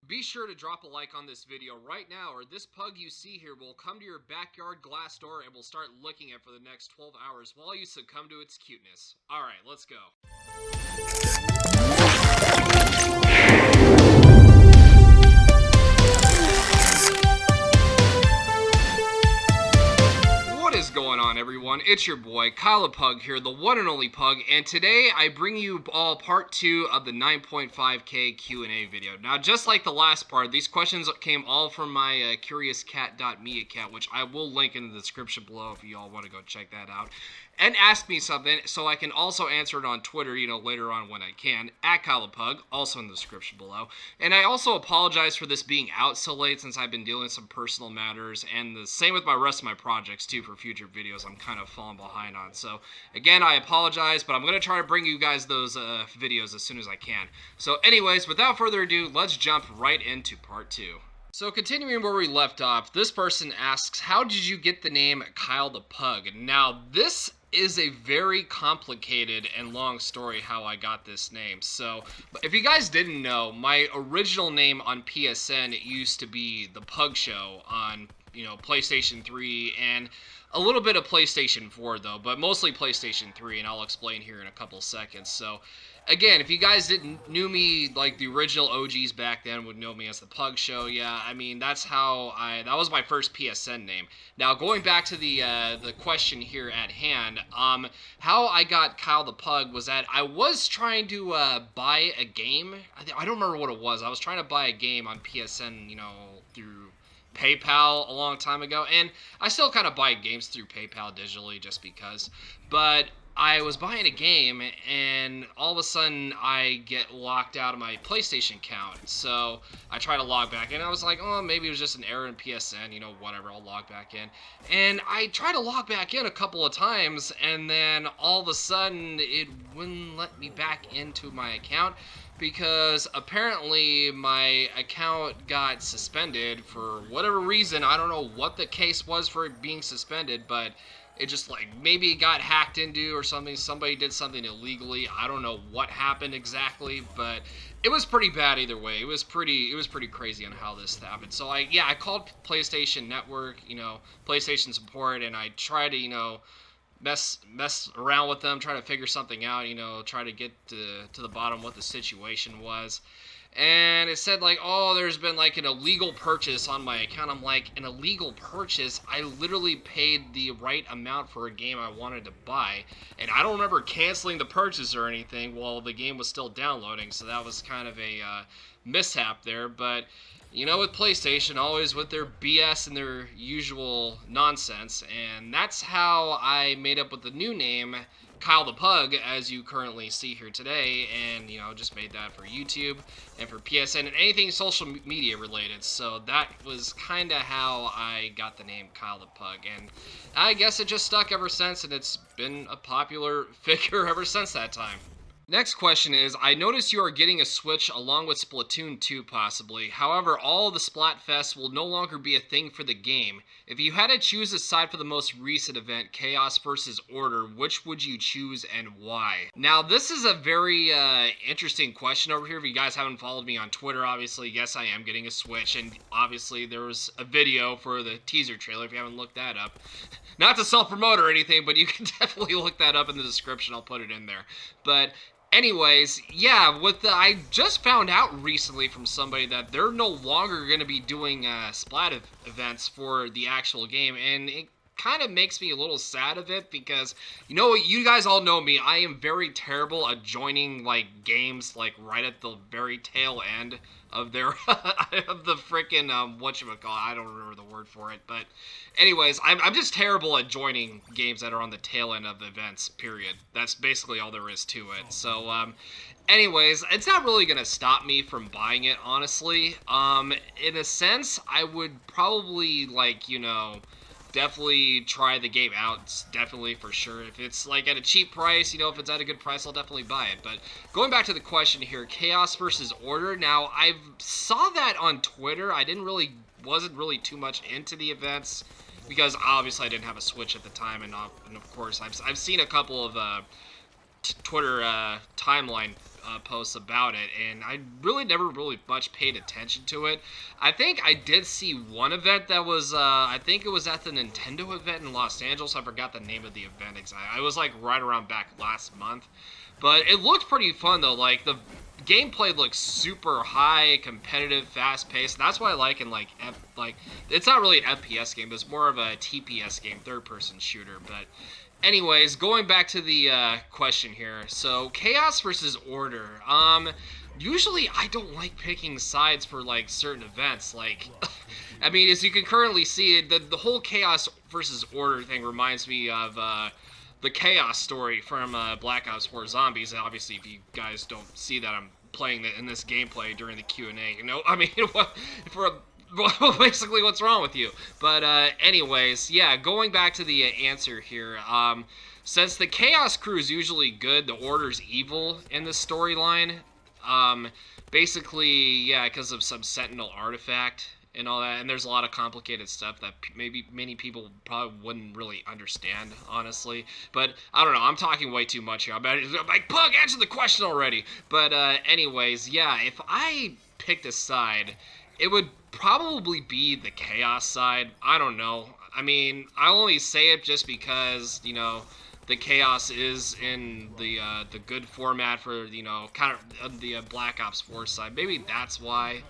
Be sure to drop a like on this video right now, or this pug you see here will come to your backyard glass door and will start licking it for the next 12 hours while you succumb to its cuteness. Alright, let's go. What is going on, everyone? It's your boy, Kyle the Pug here, the one and only Pug, and today I bring you all part 2 of the 9.5K Q&A video. Now, just like the last part, these questions came all from my curiouscat.me account, which I will link in the description below if you all want to go check that out. And ask me something so I can also answer it on Twitter, later on when I can, at Kyle the Pug, also in the description below. And I also apologize for this being out so late since I've been dealing with some personal matters, and the same with my rest of my projects too for future videos I'm kind of falling behind on. So again, I apologize, but I'm going to try to bring you guys those videos as soon as I can. So anyways, without further ado, let's jump right into part 2. So continuing where we left off, this person asks, how did you get the name Kyle the Pug? Now, this is a very complicated and long story how I got this name. So, if you guys didn't know, my original name on PSN, it used to be The Pug Show on, PlayStation 3 and a little bit of PlayStation 4 though, but mostly PlayStation 3, and I'll explain here in a couple seconds. So, again, if you guys knew me, like the original OGs back then would know me as the Pug Show. Yeah, I mean, that was my first PSN name. Now, going back to the question here at hand, how I got Kyle the Pug was that I was trying to buy a game. I don't remember what it was. I was trying to buy a game on PSN, through PayPal a long time ago, and I still kind of buy games through PayPal digitally just because, but I was buying a game, and all of a sudden, I get locked out of my PlayStation account, so I try to log back in. I was like, oh, maybe it was just an error in PSN, whatever, I'll log back in. And I tried to log back in a couple of times, and then all of a sudden, it wouldn't let me back into my account, because apparently my account got suspended for whatever reason. I don't know what the case was for it being suspended, but it just, maybe it got hacked into or something. Somebody did something illegally. I don't know what happened exactly, but it was pretty bad either way. It was pretty crazy on how this happened. So I called PlayStation Network, PlayStation support, and I tried to, mess around with them, try to figure something out, try to get to the bottom of what the situation was. And it said, oh, there's been, an illegal purchase on my account. I'm like, an illegal purchase? I literally paid the right amount for a game I wanted to buy. And I don't remember canceling the purchase or anything while the game was still downloading. So that was kind of a mishap there. But, with PlayStation, always with their BS and their usual nonsense. And that's how I made up with the new name, Kyle the Pug, as you currently see here today, and just made that for YouTube and for PSN and anything social media related. So that was kind of how I got the name Kyle the Pug, and I guess it just stuck ever since, and it's been a popular figure ever since that time. Next question is, I noticed you are getting a Switch along with Splatoon 2 possibly. However, all of the Splatfest will no longer be a thing for the game. If you had to choose a side for the most recent event, Chaos versus Order, which would you choose and why? Now, this is a very interesting question over here. If you guys haven't followed me on Twitter, obviously, yes, I am getting a Switch, and obviously there was a video for the teaser trailer if you haven't looked that up. Not to self-promote or anything, but you can definitely look that up in the description. I'll put it in there. But anyways, yeah, I just found out recently from somebody that they're no longer going to be doing Splat events for the actual game, and it kind of makes me a little sad of it because, you guys all know me, I am very terrible at joining, games, right at the very tail end of their, of the frickin', whatchamacallit, I don't remember the word for it, but anyways, I'm just terrible at joining games that are on the tail end of events, period. That's basically all there is to it. So, anyways, it's not really gonna stop me from buying it, honestly. In a sense, I would probably, definitely try the game out, definitely, for sure. If it's, at a cheap price, if it's at a good price, I'll definitely buy it. But going back to the question here, Chaos versus Order, now, I saw that on Twitter. I wasn't really too much into the events, because obviously I didn't have a Switch at the time, and of course, I've seen a couple of Twitter timeline posts about it, and I really never really much paid attention to it. I think I did see one event that was, I think it was at the Nintendo event in Los Angeles. I forgot the name of the event exactly. I was like right around back last month, but it looked pretty fun though. Like the gameplay looks super high, competitive, fast-paced. That's what I like in like it's not really an FPS game, but it's more of a TPS game, third-person shooter. But anyways, going back to the question here. So chaos versus order. Usually I don't like picking sides for like certain events. Like, I mean, as you can currently see, the whole chaos versus order thing reminds me of the chaos story from Black Ops 4 Zombies. And obviously, if you guys don't see that, I'm playing in this gameplay during the Q&A. You know, I mean, basically what's wrong with you? But anyways, yeah, going back to the answer here. Since the Chaos Crew is usually good, the Order's evil in the storyline. Basically, yeah, because of some Sentinel artifact and all that, and there's a lot of complicated stuff that maybe many people probably wouldn't really understand, honestly. But I don't know, I'm talking way too much here. I'm like, Pug, answer the question already. But anyways, yeah, if I picked a side, it would probably be the Chaos side. I don't know. I mean, I only say it just because, you know, the Chaos is in the good format for, you know, kind of the Black Ops 4 side. Maybe that's why.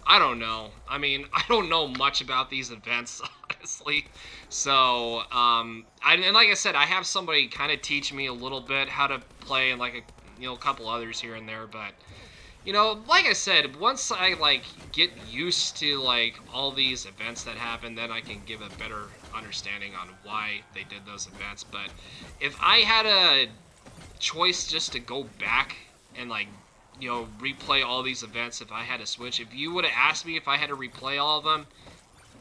I don't know. I mean, I don't know much about these events, honestly. So, and like I said, I have somebody kind of teach me a little bit how to play, and like a couple others here and there. But, you know, like I said, once I like get used to like all these events that happen, then I can give a better understanding on why they did those events. But if I had a choice just to go back and like, you know, replay all these events, if I had to switch, if you would have asked me if I had to replay all of them,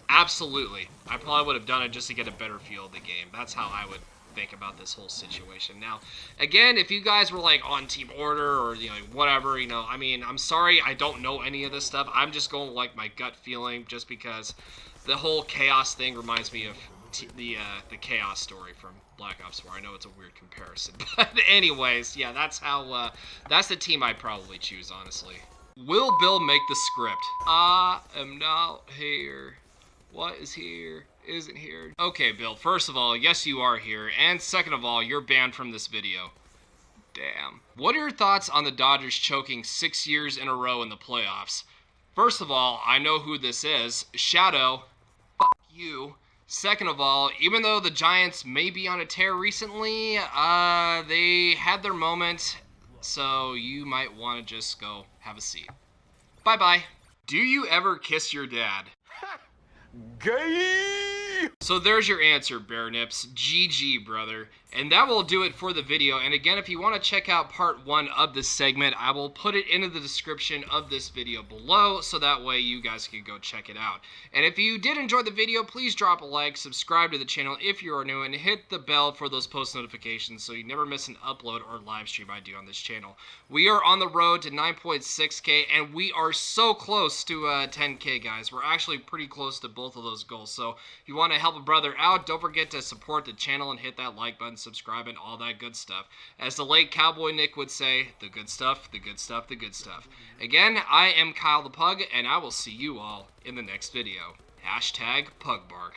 absolutely. I probably would have done it just to get a better feel of the game. That's how I would think about this whole situation. Now, again, if you guys were like on Team Order or, you know, whatever, you know, I mean, I'm sorry, I don't know any of this stuff. I'm just going like my gut feeling, just because the whole Chaos thing reminds me of the Chaos story from Black Ops 4. I know it's a weird comparison, but anyways, yeah, that's how that's the team I'd probably choose, honestly. Will Bill make the script? I am not here. What is here? Isn't here. Okay, Bill, first of all, yes, you are here, and second of all, you're banned from this video. Damn. What are your thoughts on the Dodgers choking 6 years in a row in the playoffs? First of all, I know who this is. Shadow. Fuck you. Second of all, even though the Giants may be on a tear recently, they had their moment, so you might want to just go have a seat. Bye-bye. Do you ever kiss your dad? Gay! So there's your answer, Bear Nips. GG, brother. And that will do it for the video. And again, if you want to check out part 1 of this segment, I will put it into the description of this video below, so that way you guys can go check it out. And if you did enjoy the video, please drop a like, subscribe to the channel if you are new, and hit the bell for those post notifications so you never miss an upload or live stream I do on this channel. We are on the road to 9.6K, and we are so close to 10K, guys. We're actually pretty close to both of those goals. So if you want to help a brother out, don't forget to support the channel and hit that like button, subscribe, and all that good stuff. As the late Cowboy Nick would say, the good stuff, the good stuff, the good stuff. Again, I am Kyle the Pug, and I will see you all in the next video. #PugBark.